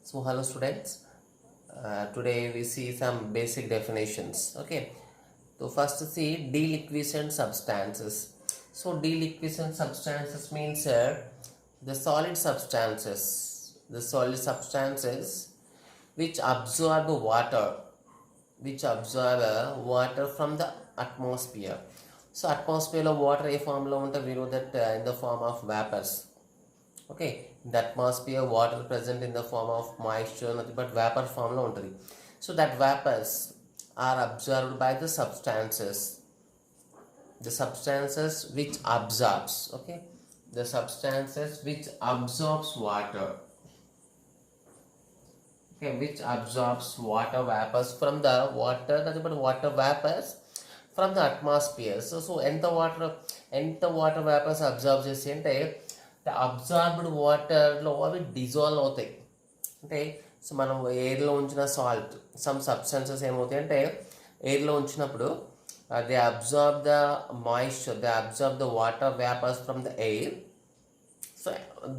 So hello students, today we see some basic definitions. Okay, so first see deliquescent substances. So deliquescent substances means the solid substances which absorb water from the atmosphere. So atmosphere of water a form lo unta we know that in the form of vapors. Okay, in the atmosphere water present in the form of moisture nothing but vapor form lo untadi. So that vapors are absorbed by the substances which absorbs. Okay, the substances which absorbs water. Okay, which absorbs water vapors from the water nothing but water vapors from the atmosphere. So ఎంత water vapours observe చేసి అంటే absorbed వాటర్లో అవి dissolve అవుతాయి. అంటే so మనం ఎయిర్లో ఉంచిన salt some substances ఏమవుతాయి అంటే ఎయిర్లో ఉంచినప్పుడు they absorb the moisture, they absorb the water vapours from the air. So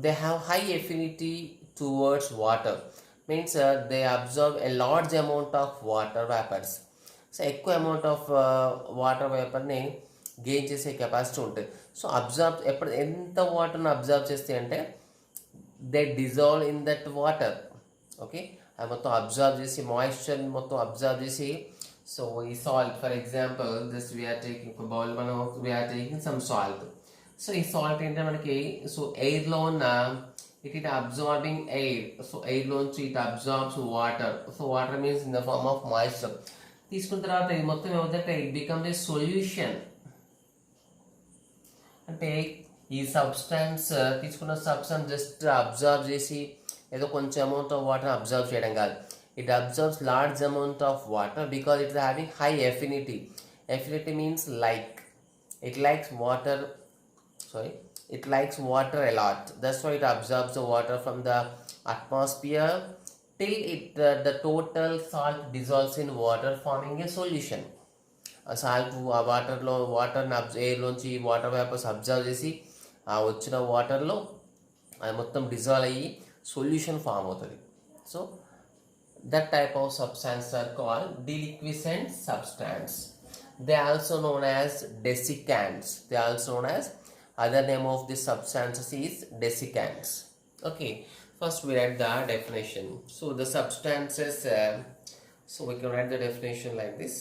they have high affinity towards water, means they absorb a large amount of water vapors. So ఎక్కువ amount of water వేపర్ని gain చేసే capacity ఉంటుంది. So observe ఎప్పుడు ఎంత వాటర్ని observe చేస్తాయి అంటే they dissolve in that water. Okay, అది మొత్తం అబ్జర్వ్ చేసి మాయిశ్చర్ని మొత్తం అబ్జర్వ్ చేసి సో ఈ salt for example this we're taking bowl మనం we're taking some salt. So ఈ సాల్ట్ ఏంటంటే మనకి సో ఎయిర్లో ఉన్న ఇట్ అబ్జార్బింగ్ ఎయిర్. సో ఎయిర్లోంచి it absorbs water. So water means in the form of moisture. తీసుకున్న తర్వాత ఇది మొత్తం ఏమవుతుందంటే ఇట్ బికమ్స్ ఏ సొల్యూషన్. అంటే ఈ సబ్స్టాన్స్ తీసుకున్న సబ్స్టాన్స్ జస్ట్ అబ్జర్వ్ చేసి ఏదో కొంచెం అమౌంట్ ఆఫ్ వాటర్ అబ్జర్వ్ చేయడం కాదు. It absorbs large amount of water because it having high affinity. Affinity means like. It likes water, it likes water a lot. That's why it absorbs the water from the atmosphere till the total salt dissolves in water forming a solution. ఆ salt వాటర్లో వాటర్ని ఎయిర్లోంచి water vapours observe చేసి ఆ వచ్చిన వాటర్లో అది మొత్తం dissolve అయ్యి సొల్యూషన్ ఫామ్ అవుతుంది. So that type of substance are called deliquescent substance. They are also known as desiccants. They are also known as other name of this substances is desiccants. Okay, first we write the definition. So the substances so we can write the definition like this.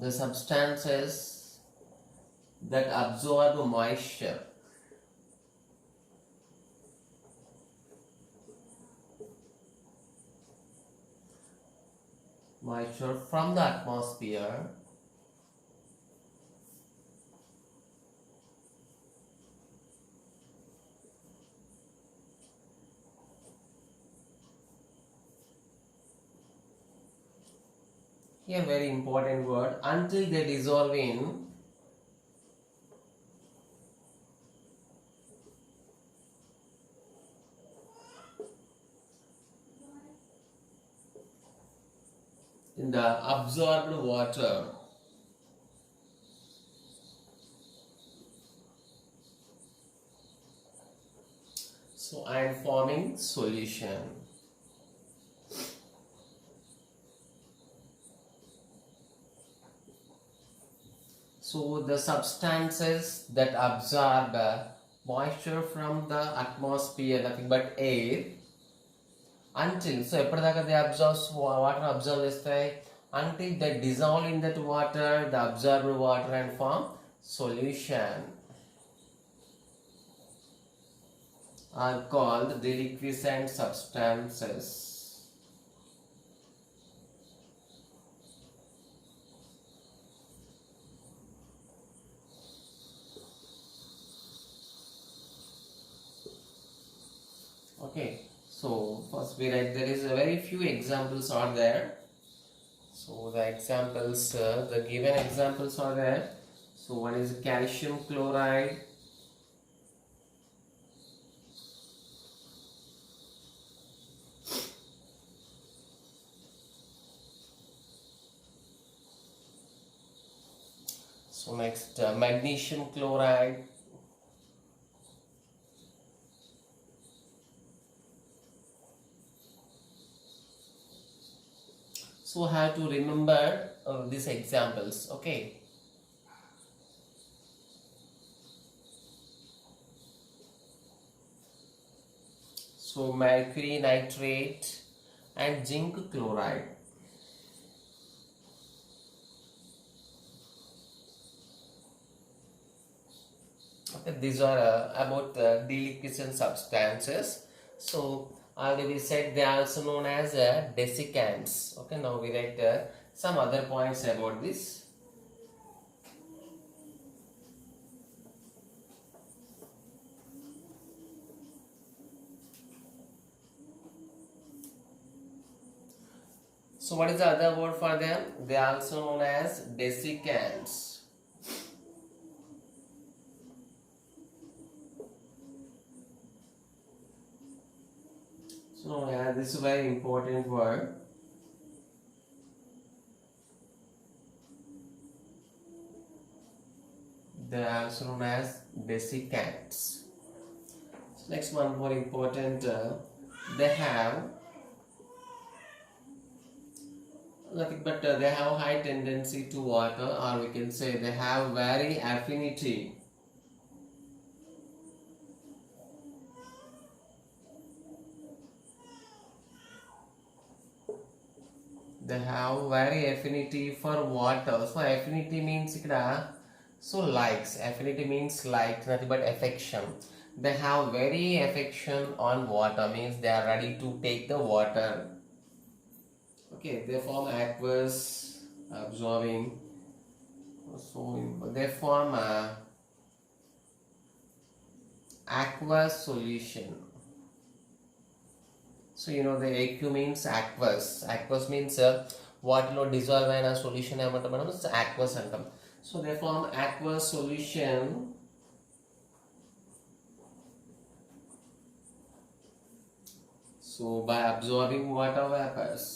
The substances that absorb moisture from the atmosphere here very important word until they dissolve in the absorbed water. So I am forming solution. So the substances that absorb moisture from the atmosphere, nothing but air, until so ఎప్పటిదాకా they absorb water absorb చేస్తాయి until they dissolve in that water, the absorbed water and form solution are called deliquescent substances. Okay, so first we write there is a very few examples are there. So the examples, the given examples are there. So one is calcium chloride, So next, magnesium chloride. So have to remember these examples. Okay. So mercury nitrate and zinc chloride. Okay, these are about deliquescent substances. So already we said they are also known as desiccants. Okay, now we write some other points about this. So what is the other word for them? They are also known as desiccants. So yeah, this is a very important word. They are also known as desiccants. So next one more important. They have nothing but they have high tendency to water, or we can say they have very affinity. They have very affinity for water. So affinity means ikkada, so likes. Affinity means like, nothing but affection. They have very affection on water, means they are ready to take the water. Okay, they form aqueous absorbing. So they form aqueous solution. So you know the aqueous means aqueous. Aqueous means వాటిలో dissolve అయిన solution ఏమంటాం మనం, aqueous అంటాం. So they form aqueous solution so by absorbing water vapors.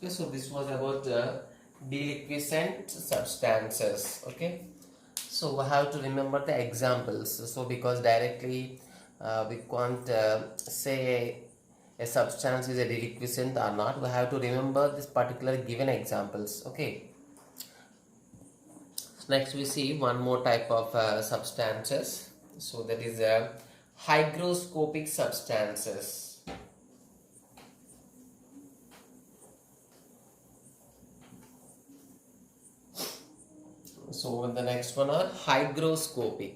Okay, so this was about deliquescent substances. Okay, so we have to remember the examples. So because directly we can't say a substance is a deliquescent or not, we have to remember this particular given examples. Okay, so next we see one more type of substances. So that is hygroscopic substances. So the next one are hygroscopic.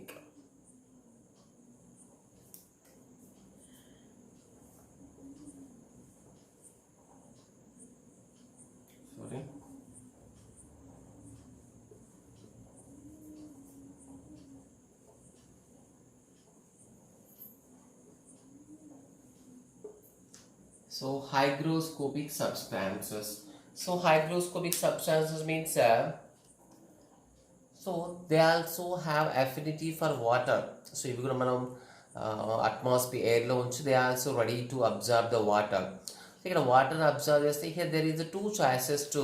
Sorry. So hygroscopic substances. So hygroscopic substances means so they also have affinity for water. So if you మనం atmosphere air లో ఉంచి they are also ready to absorb the water. So ఇక్కడ water absorb చేస్తే here there is two choices to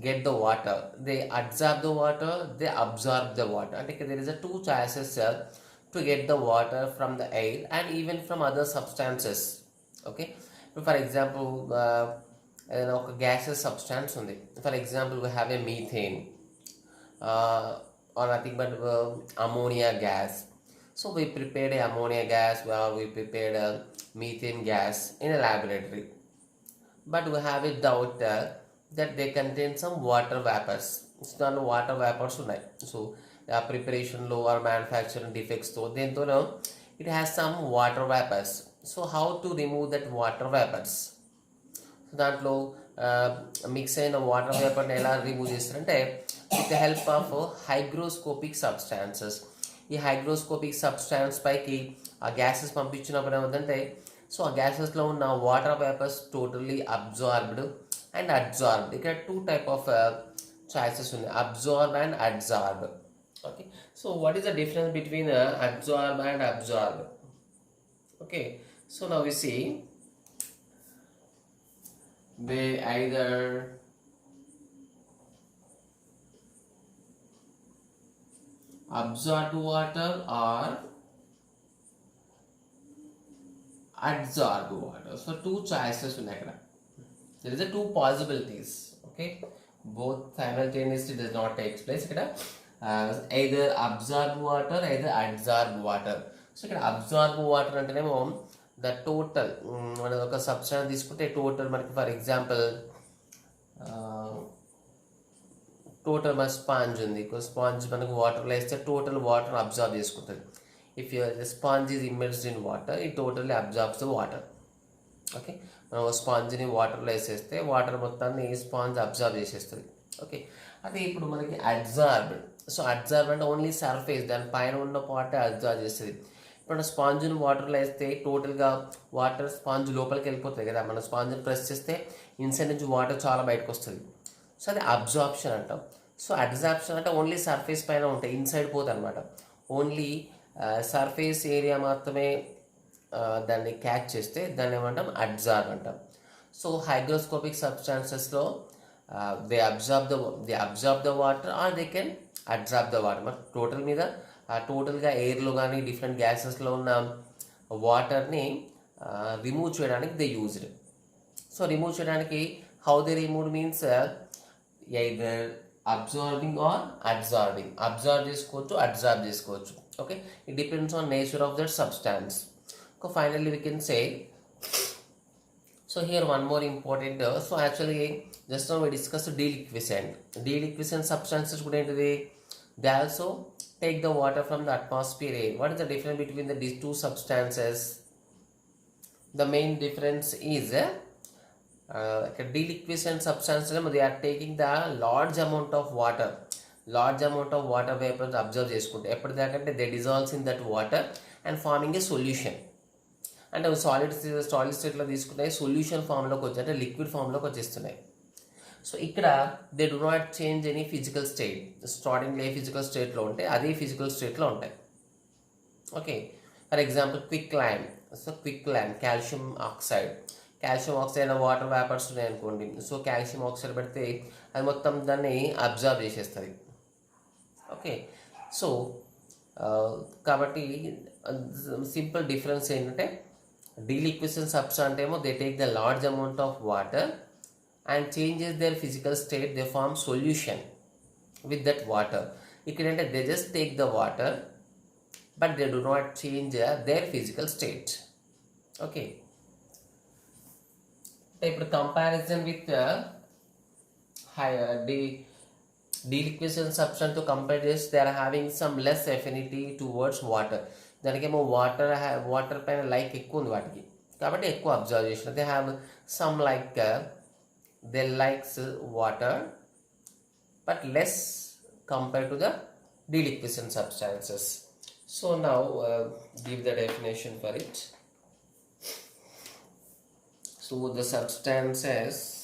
get the water. They absorb the water, they absorb the water. అంటే ఇక్కడ there is a two choices to get the water from the air and even from other substances. Okay, for example ఏదైనా ఒక gaseous substance ఉంది. For example we have a methane or nothing but ammonia gas. So we prepared a ammonia gas or we prepared a methane gas in a laboratory, but we have a doubt that they contain some water vapors. It's not water vapors ఉన్నాయి. So preparation low or manufacturing defects తో దీంతో it has some water vapors. So how to remove that water vapors? దాంట్లో mix అయిన water వేపర్ని ఎలా remove చేస్తారంటే with the help of hygroscopic substances. ఈ hygroscopic substance పైకి ఆ గ్యాసెస్ పంపించినప్పుడు ఏమవుతుందంటే సో ఆ గ్యాసెస్లో ఉన్న water vapours totally absorbed and adsorbed. ఇక్కడ టూ టైప్ ఆఫ్ చాయిసెస్ ఉన్నాయి, absorb and adsorb. Okay, so what is the difference between absorb and absorb? Okay, so now we see they either absorb water or adsorb water. So two choices ఉన్నాయి అక్కడ. There is a two possibilities. Okay, both simultaneously does not take place ఇక్కడ. Either absorb water, either adsorb water. So ఇక్కడ absorb water అంటేనేమో the total మన ఒక substance తీసుకుంటే total మనకి for example total మన స్పాంజ్ ఉంది. స్పాంజ్ మనకు వాటర్లో వేస్తే టోటల్ వాటర్ అబ్జార్బ్ చేసుకుంటుంది. If you're sponge is immersed in water it totally absorbs the water. Okay, మనం స్పాంజ్ని వాటర్లో వేసేస్తే వాటర్ మొత్తాన్ని స్పాంజ్ అబ్జార్బ్ చేసేస్తుంది. ఓకే, అదే ఇప్పుడు మనకి అబ్జార్బ్. సో అబ్జార్బ్ అంటే ఓన్లీ సర్ఫేస్, దాని పైన ఉన్న పార్ట్ అబ్జార్బ్ చేస్తుంది. ఇప్పుడు స్పాంజ్ని వాటర్లో వేస్తే టోటల్గా వాటర్ స్పాంజ్ లోపలికి వెళ్ళిపోతుంది కదా, మన స్పాంజ్ని ప్రెస్ చేస్తే ఇన్సైడ్ నుంచి వాటర్ చాలా బయటకు వస్తుంది. సో అది అబ్జార్ప్షన్ అంటాం. సో అబ్జార్ప్షన్ అంటే ఓన్లీ సర్ఫేస్ పైన ఉంటాయి, ఇన్సైడ్ పోతుంది అనమాట. ఓన్లీ సర్ఫేస్ ఏరియా మాత్రమే దాన్ని క్యాచ్ చేస్తే దాన్ని ఏమంటాం అబ్జార్బ్ అంటాం. సో హైగ్రోస్కోపిక్ సబ్స్టాన్సెస్లో they absorb the water or they can absorb the water. మరి టోటల్ మీద టోటల్గా ఎయిర్లో కానీ డిఫరెంట్ గ్యాసెస్లో ఉన్న వాటర్ని రిమూవ్ చేయడానికి దే యూజ్డ్. సో రిమూవ్ చేయడానికి how they remove means either absorbing or absorbing. Absorb చేసుకోవచ్చు, అబ్జార్బ్ చేసుకోవచ్చు. Okay, it depends on nature of that substance. Finally we can say, so here one more important, so actually just now we discussed deliquescent substances kuda entidi, they also take the water from the atmosphere air. What is the difference between these two substances? The main difference is deliquescent substances they are taking the large amount of water vapors absorb చేసుకుంటే ఎప్పటిదాకంటే they dissolves in that water and forming a solution. అంటే solid స్టేట్లో తీసుకుంటే solution ఫామ్లోకి వచ్చి అంటే liquid ఫామ్లోకి వచ్చేస్తున్నాయి. So ఇక్కడ they do not change any physical state. స్టార్టింగ్లో ఏ physical స్టేట్లో ఉంటే అదే ఫిజికల్ స్టేట్లో ఉంటాయి. Okay, for example quick lime. So quick lime calcium oxide water vapours ఉన్నాయి అనుకోండి. సో కాల్షియం ఆక్సైడ్ పెడితే అది మొత్తం దాన్ని అబ్జర్వ్ చేసేస్తుంది. ఓకే, సో కాబట్టి సింపుల్ డిఫరెన్స్ ఏంటంటే deliquescent substance ఏమో they take the large amount of water and changes their physical state, they form solution with that water. ikkadante they just take the water but they do not change their physical state. Okay, ఇప్పుడు comparison with higher deliquescent substance to compare this, they are having some less affinity towards water. దానికేమో water పైన like ఎక్కువ ఉంది వాటికి, కాబట్టి ఎక్కువ observe చేసిన. They have some like they likes water but less compare to the deliquescent substances. So now give the definition for it. So the substances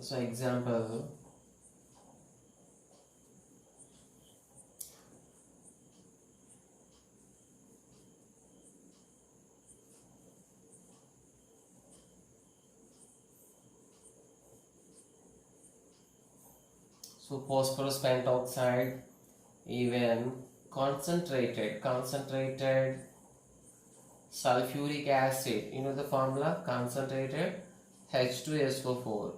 So example, So phosphorus pentoxide, even concentrated sulfuric acid, you know the formula, concentrated H2SO4.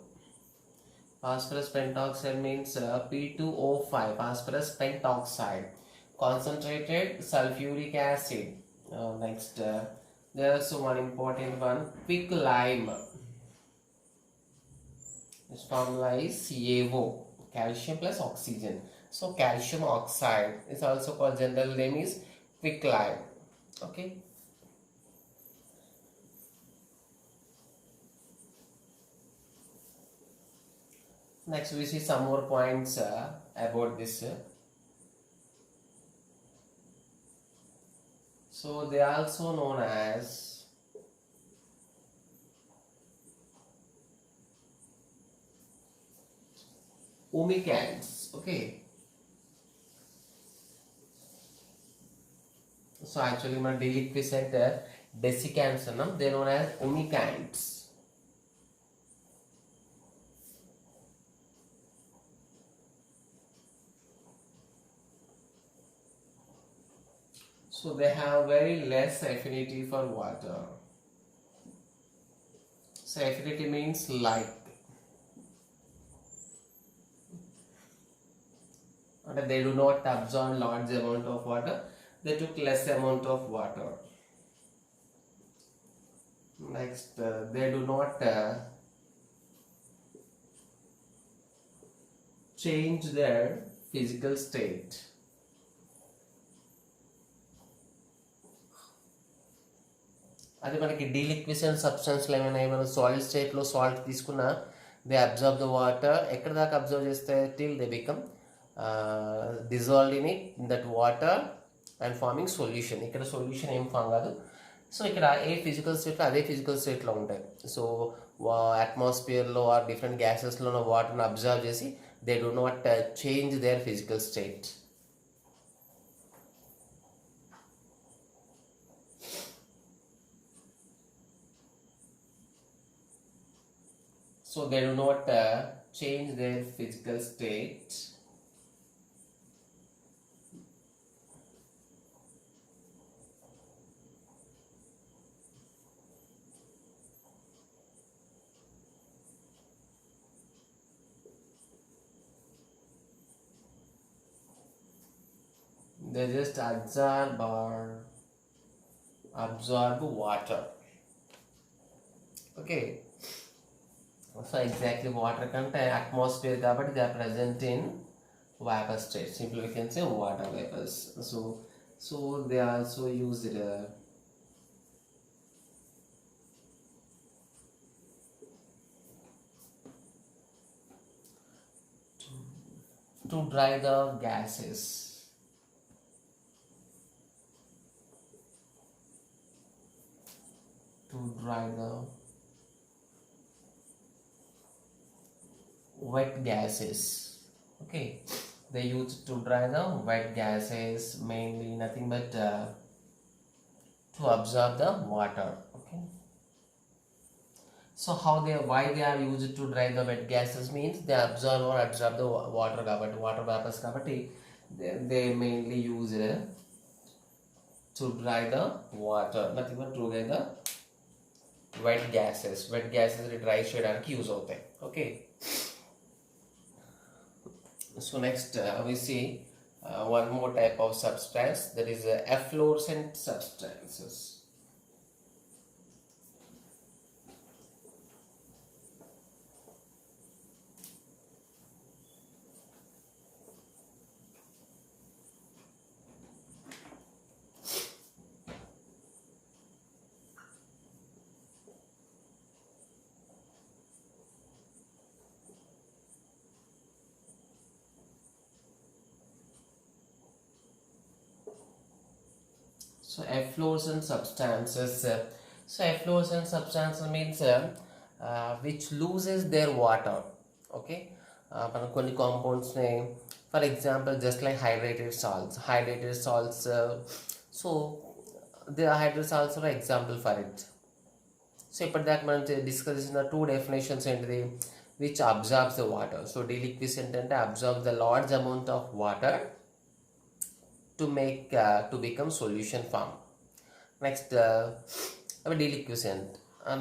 Phosphorus pentoxide means P2O5, phosphorus pentoxide, concentrated sulfuric acid. Next, there's one important one, quicklime. This formula is CaO, calcium plus oxygen. So calcium oxide is also called, general name is quicklime. Okay. Next we see some more points about this. So they are also known as humectants. Okay. So actually మన deliquescent desiccants annam, they are known as humectants. So they have very less affinity for water. So affinity means like. And they do not absorb large amount of water. They took less amount of water. Next, they do not change their physical state. అది మనకి డీలిక్విసెంట్ సబ్స్టెన్స్లో ఏమైనా solid స్టేట్లో salt తీసుకున్నా they observe the water. ఎక్కడ దాకా observe చేస్తే till they become dissolved in it in that water and farming solution. ఇక్కడ solution ఏం ఫామ్ కాదు. సో ఇక్కడ ఏ ఫిజికల్ స్టేట్లో అదే ఫిజికల్ స్టేట్లో ఉంటాయి. సో అట్మాస్ఫియర్లో ఆర్ డిఫరెంట్ గ్యాసెస్లో వాటర్ని అబ్జర్వ్ చేసి they do not change their physical state. So they do not change their physical state. They just absorb water. Okay. So exactly water content atmosphere కాబట్టి they are present in vapor state. Simply we can say water vapors. So they are also used to dry the gases. To dry the wet gases. Okay, they use to dry the wet gases, mainly nothing but to absorb the water. Okay, so why they are used to dry the wet gases means they absorb the water kabatti, water vapors kabatti they mainly use to dry the water, nothing but to dry the wet gases. Wet gases dry cheyadaniki use అవుతాయి. Okay. So next we see one more type of substance, that is efflorescent substances. So efflorescent substances. So efflorescent substances means which loses their water. Okay, మనం కొన్ని కాంపౌండ్స్ని for example just like hydrated salts so the hydrated salts are example for it. So ఇప్పటిదాకా మనం discuss చేసిన two definitions ఏంటిది, which absorbs the water. So deliquescent అంటే absorbs the large amount of water to make to become solution form. Next deliquescent.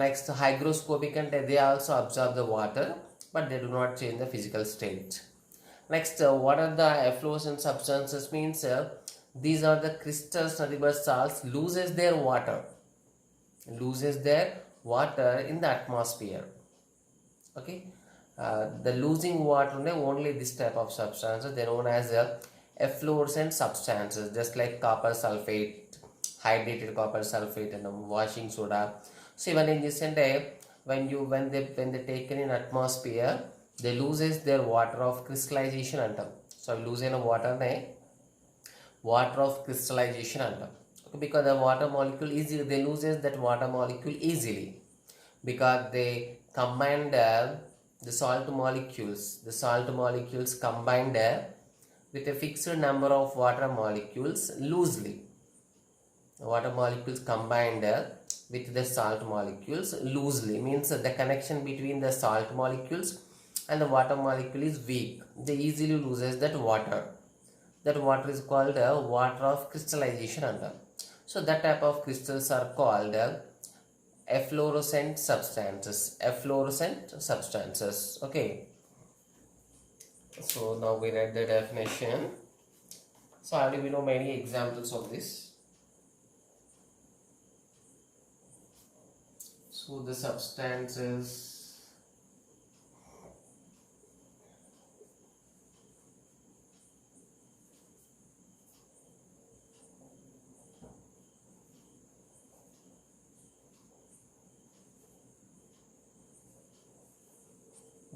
Next hygroscopic అంటే they also absorb the water but they do not change the physical state. Next what are the efflorescent substances means these are the crystals, nothing but salts loses their water in the atmosphere. Okay, the losing water only this type of substances they known as efflorescent substances, just like copper sulfate, hydrated copper sulfate and washing soda. So even in this when they taken in atmosphere they loses their water of crystallization antam. So lose in water of crystallization antam. Okay, because the water molecule easily they loses that water molecule easily because they combined the salt molecules combined with a fixed number of water molecules loosely. Water molecules combined with the salt molecules loosely means the connection between the salt molecules and the water molecule is weak. They easily loses that water. That water is called water of crystallization under. So that type of crystals are called efflorescent substances. Okay, so now we read the definition. So already we know many examples of this. So the substances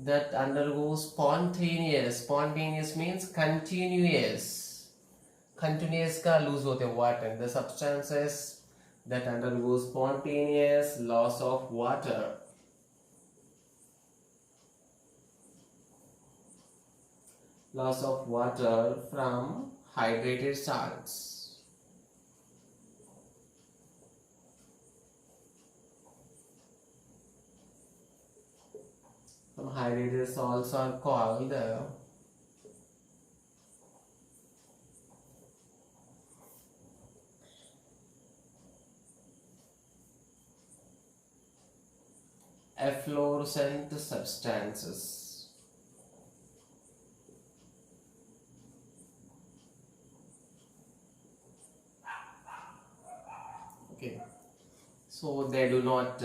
that undergoes spontaneous means continuous का lose होते water. The substances that undergo spontaneous loss of water from hydrated salts. From hydrated salts are called efflorescent substances. Okay, so they do not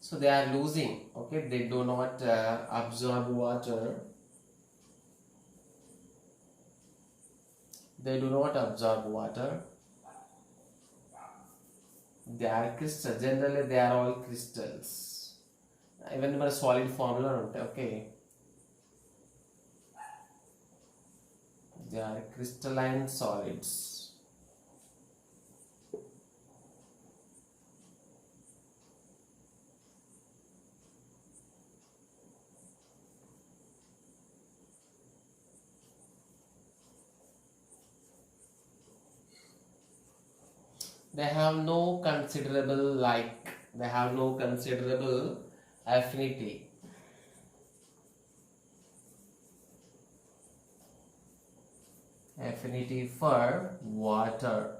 so they are losing. Okay, they do not absorb water. They do not absorb water. They are crystals. Generally they are all crystals. Even in a solid formula. Okay, they are crystalline solids. They have no considerable affinity for water.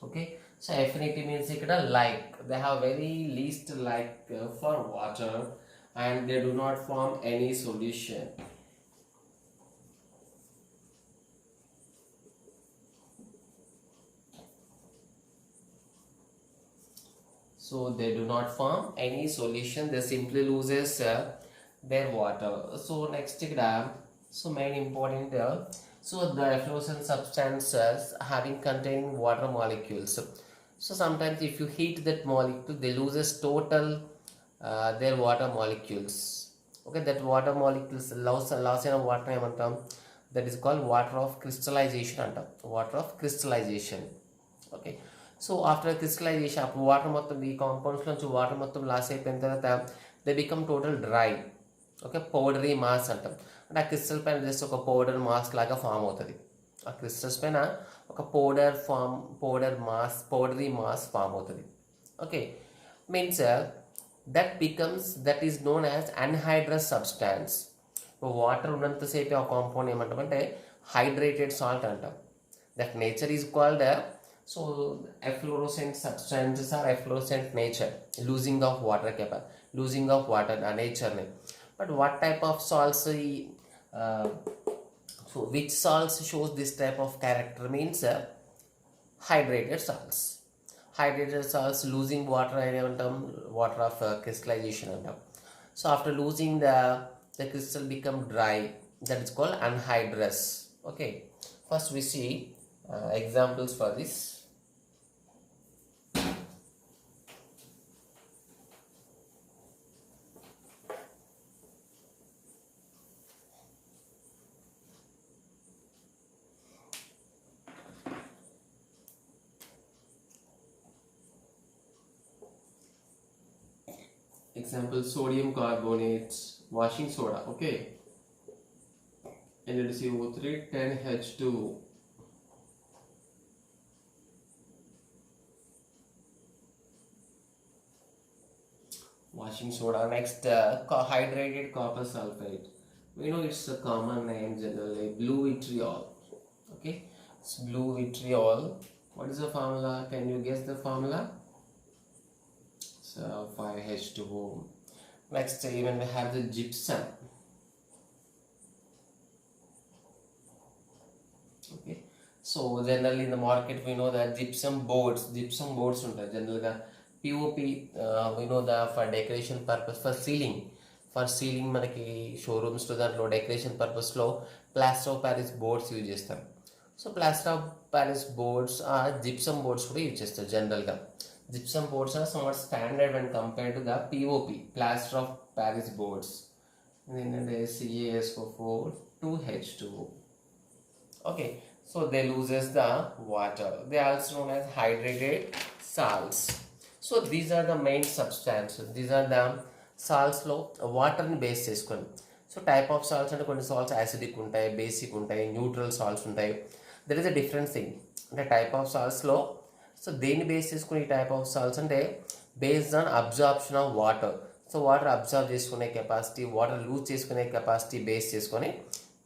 Okay, so affinity means like they have very least like for water and they do not form any solution. So they do not form any solution, they simply loses their water. So next so main important so the efflorescent substances having containing water molecules. So sometimes if you heat that molecule they loses total their water molecules. Okay, that water molecules loss in water emantam, that is called water of crystallization antam. Water of crystallization. Okay, so after crystallization అప్పుడు water మొత్తం ఈ compounds నుంచి water మొత్తం loss అయిపోయిన తర్వాత they become total dry. Okay, powdery mass అంటాం. అంటే ఆ క్రిస్టల్ పైన జస్ట్ ఒక పౌడర్ మాస్ లాగా ఫామ్ అవుతుంది. ఆ క్రిస్టల్స్ పైన ఒక పౌడరీ మాస్ ఫామ్ అవుతుంది. Okay, means that is known as anhydrous substance. Water ఉన్నంతసేపు ఆ కాంపౌండ్ ఏమంటామంటే హైడ్రేటెడ్ సాల్ట్ అంటాం. That nature is called so efflorescent substances are efflorescent nature, losing of water losing of water nature ne. But what type of salts uh, so which salts shows this type of character means hydrated salts. Hydrated salts losing water antam water of crystallization antam. So after losing the crystal become dry, that is called anhydrous. Okay, first we see examples for this. Example, sodium carbonate, washing soda. Okay, NaCO3 10H2. Washing soda. Next, hydrated copper sulfate. We know it's a common name generally, blue vitriol. Okay, it's blue vitriol. What is the formula? Can you guess the formula? So 5H2O. Next, even we have the gypsum. Okay, so generally in the market we know that gypsum boards ఉంటాయి జనరల్గా. POP we know that for decoration purpose, for ceiling మనకి షోరూమ్స్లో దాంట్లో decoration పర్పస్లో plaster of Paris boards use చేస్తారు. So plaster of Paris boards gypsum boards కూడా use చేస్తారు జనరల్గా. Gypsum boards are somewhat standard when compared to the POP, plaster of Paris boards. And then there is CaSO4 2H2O. Okay, so they loses the water. They are also known as hydrated salts. So these are the main substances. These are the salts లో water ని base చేసుకొని. So type of salts అంటే కొన్ని salts acidic ఉంటాయి, basic ఉంటాయి, neutral salts ఉంటాయి. There is a difference thing. అంటే type of సాల్ట్స్లో సో దేన్ని బేస్ చేసుకుని ఈ టైప్ ఆఫ్ సాల్ట్స్ అంటే based on absorption of water. So water absorb చేసుకునే కెపాసిటీ, వాటర్ లూజ్ చేసుకునే కెపాసిటీ బేస్ చేసుకొని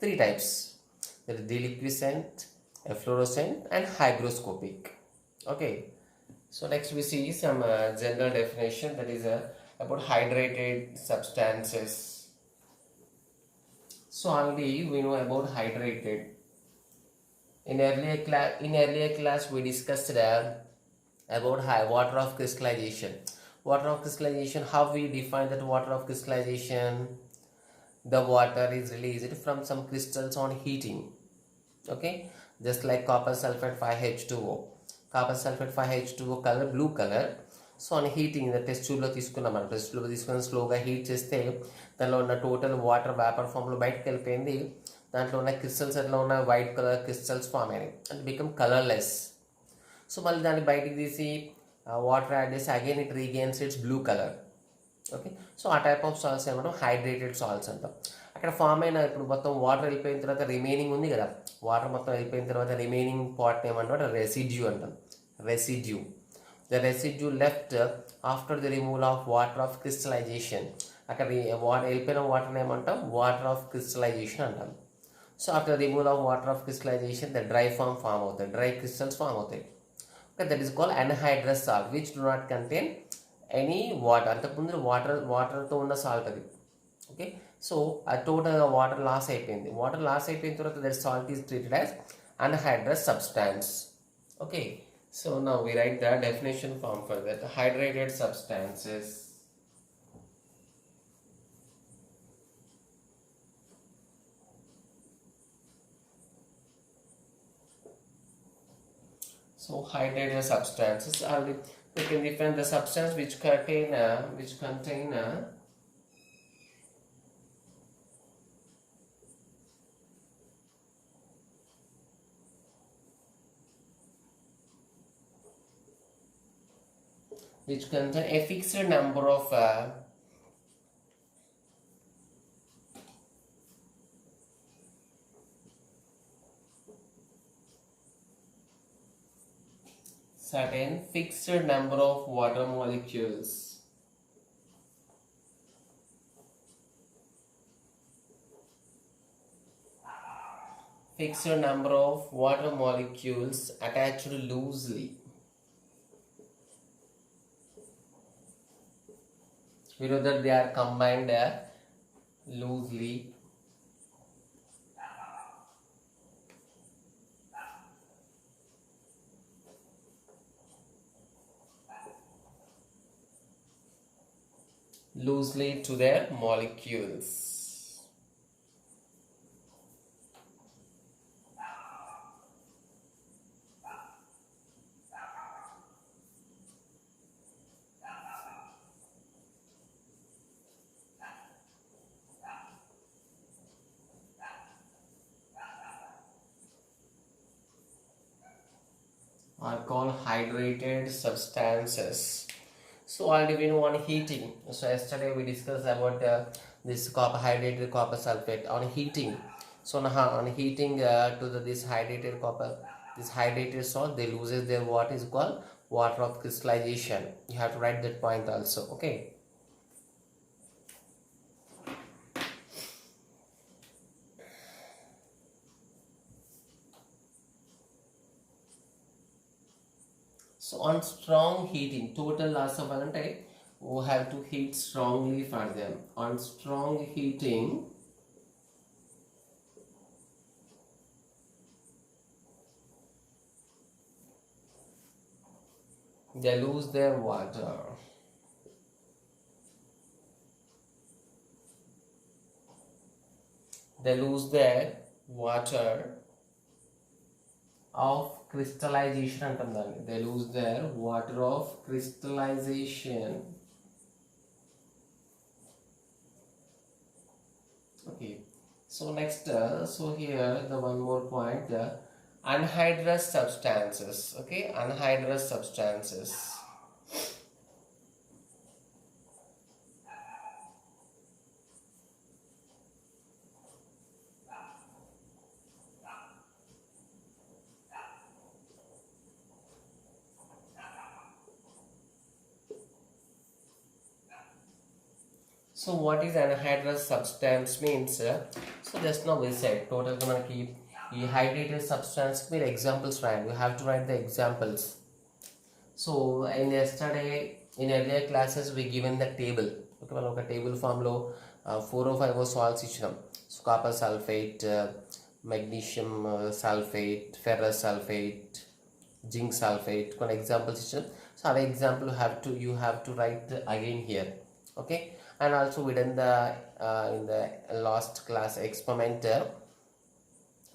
3 types. There is deliquescent, efflorescent and hygroscopic. Okay, so next we see some general definition, that is about hydrated substances. So already we know about hydrated. In earlier class we discussed about water of crystallization. Water of crystallization, how we define that water of crystallization? The water is released from some crystals on heating. Okay, just like copper sulfate 5H2O. Copper sulfate 5H2O color blue color. So on heating, the test tube లో తీసుకున్నాం, మనం test ట్యూబ్లో తీసుకుని స్లోగా heat చేస్తే దానిలో ఉన్న total water vapour ఫామ్లో బయటకు వెళ్ళిపోయింది. దాంట్లో ఉన్న క్రిస్టల్స్ ఎట్లా ఉన్న వైట్ కలర్ క్రిస్టల్స్ ఫామ్ అయినాయి అండ్ బికమ్ కలర్లెస్. సో మళ్ళీ దాన్ని బయటికి తీసి వాటర్ యాడ్ చేసి again it regains its blue colour. Okay, so ఆ టైప్ ఆఫ్ సాల్ట్స్ ఏమంటాం హైడ్రేటెడ్ సాల్ట్స్ అంటాం. అక్కడ ఫామ్ అయిన ఇప్పుడు మొత్తం వాటర్ వెళ్ళిపోయిన తర్వాత రిమైనింగ్ ఉంది కదా, వాటర్ మొత్తం వెళ్ళిపోయిన తర్వాత రిమైనింగ్ పార్ట్ ఏమంటాం రెసిడ్యూ అంటాం. Residue, the residue left after the removal of water of crystallization. అక్కడ వెళ్ళిపోయిన వాటర్ ఏమంటాం వాటర్ ఆఫ్ క్రిస్టలైజేషన్ అంటాం. So after removal of water of crystallization the dry form అవుతాయి, డ్రై క్రిస్టల్స్ ఫామ్ అవుతాయి. Okay, that is called anhydrous salt which do not contain any water. అంతకుముందు వాటర్తో ఉన్న salt అది. ఓకే, సో ఆ టోటల్గా water loss అయిపోయింది. వాటర్ లాస్ అయిపోయిన తర్వాత that salt is treated as anhydrous substance. Okay, so now we write the definition form for that. Hydrated substances. So hydrated substances are we can define the substance which contain a fixed number of certain fixed number of water molecules. fixed number of water molecules attached loosely. We know that they are combined loosely. Loosely to their molecules. Are called hydrated substances. So already we know on heating. So yesterday we discussed about this copper hydrated copper sulfate on heating. So on heating to this hydrated copper, this hydrated salt, they loses their what is called water of crystallization. You have to write that point also. Okay. So on strong heating, total loss of valentine, we have to heat strongly for them. On strong heating, they lose their water. They lose their water of crystallization అంటుందండి. They lose their water of crystallization. Okay. So next, so here the one more point, the anhydrous substances. Okay, anhydrous substances. So what is anhydrous substance means? So just now we said total మనకి ఈ hydrated substance మీరు examples రాయండి. You have to write the examples. So in yesterday in earlier classes we given the table. Okay, మనం ఒక table ఫామ్లో 4 or 5 salts ఇచ్చినాం. So copper sulphate, magnesium sulphate, ferrous sulphate, zinc sulphate కొన్ని examples ఇచ్చినాం. So away example you have to write again here. Okay, and also we done the in the last class experiment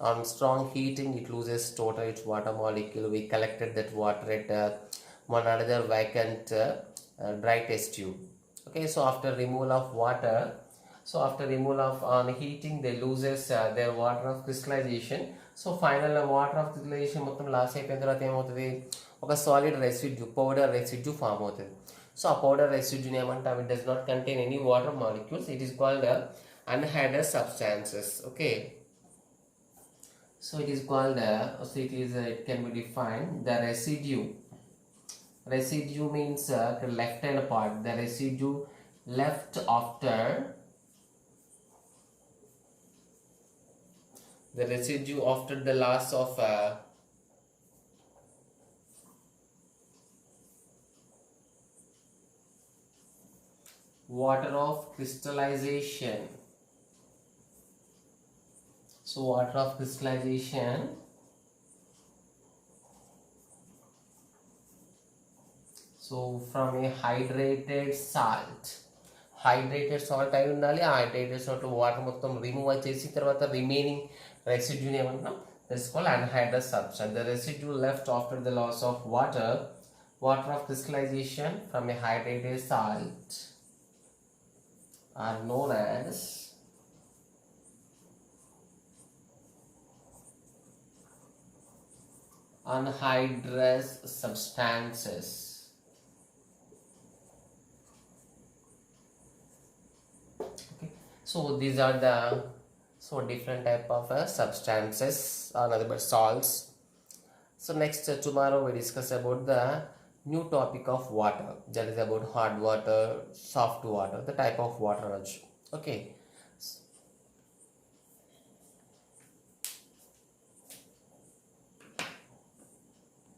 on strong heating it loses total its water molecule. We collected that water at one another vacant dry test tube. Okay, so after removal of water, so after removal of on heating they loses their water of crystallization. So final water of crystallization మొత్తం loss అయిపోయిన తర్వాత ఏమవుతుంది, ఒక solid residue powder residue form అవుతుంది. So a powder residue ఏమంటాం, it does not contain any water molecules. It is called anhydrous substances. Okay, so it is called so it can be defined the residue. Residue means the left hand part, the residue left after the residue after the loss of water of crystallization. So water of crystallization, so from a hydrated salt అయి ఉండాలి. ఆ hydrated salt water మొత్తం remove చేసి తర్వాత remaining రెసిడ్యూని ఏమంటున్నాం, that's called anhydrous substance. The residue left after the loss of water of crystallization from a hydrated salt are known as anhydrous substances. Okay, so these are the different type of substances or nothing but salts. So next tomorrow we discuss about the new topic of water, that is about hard water, soft water, the type of water also. Okay.